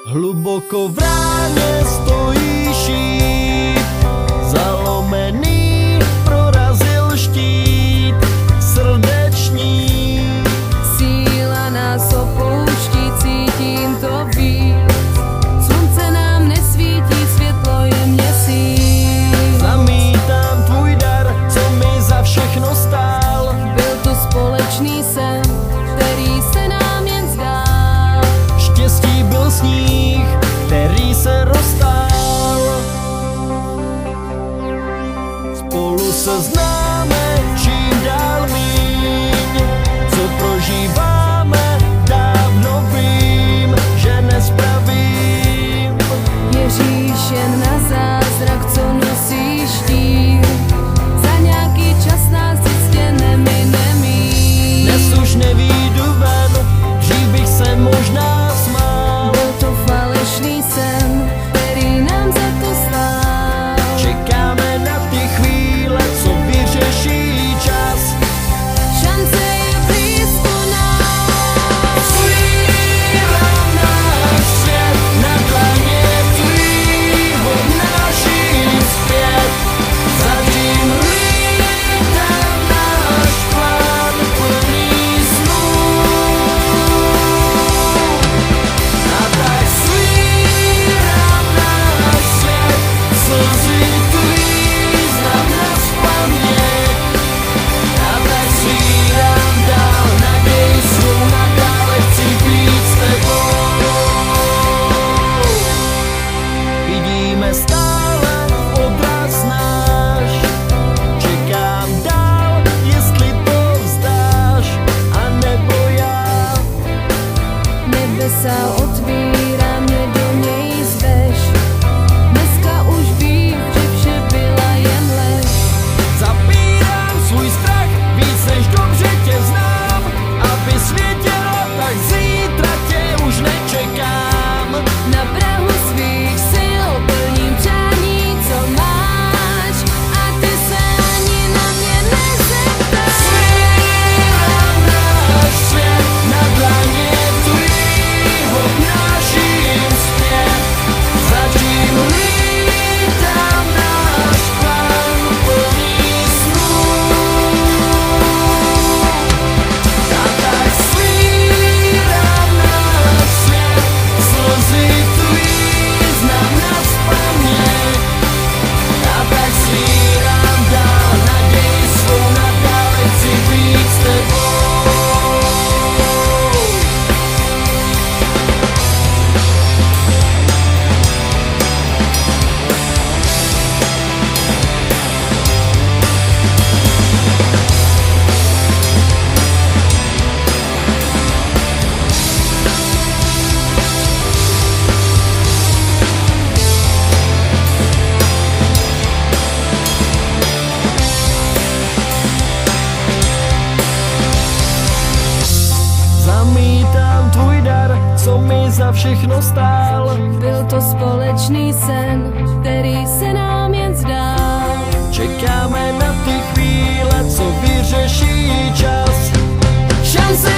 Hluboko v ráně stojí šíp, zalomený prorazil štít srdeční. Síla nás opouští, cítím to víc. Slunce nám nesvítí, světlo je měsíc. Zamítám tvůj dar, co mi za všechno stál. Byl to společný sen, který se nám jen zdál. Štěstí byl sníh, který se roztál. Spolu se známe čím dál míň, co prožíváme, dávno vím, že nespravím. Věříš jen na zázrak, co nosíš tím. Za nějaký čas nás jistě nemine míň. Dnes už nevídu ven, dřív bych se možná smál. Byl to falešný sen, který nám za to stál. Čekáme na ty chvíle, co vyřeší čas. Šance je blízko nás. Svírám náš svět, na dlaně tvý odnáším zpět. Zatím lítám náš plán plný snů. A tak svírám náš svět, slzy tvý znám nazpaměť. A tak svírám dál naději svou, nadále chci být s tebou. Vidíme stále obraz náš, čekám dál, jestli to vzdáš, a nebo já. Nebesa otvírá, mě do něj zveš. Dneska už vím, že vše byla jen lež. Zapírám svůj strach, víc než dobře tě znám. Aby světělo, tak zítra tě už nečekám. Na prahu svých sil plním přání, co máš. A ty se ani na mě nezeptáš. Svírám náš svět, na dlaně tvý odnáším zpět. Zatím lítám náš plán plný snů. A tak svírám náš svět, slzy tvý znám nazpaměť. A tak svírám dál naději svou, nadále chci být s tebou. Zamítám tvůj dar, co mi za všechno stál. Byl to společný sen, který se nám jen zdál. Čekáme na ty chvíle, co vyřeší čas. Šance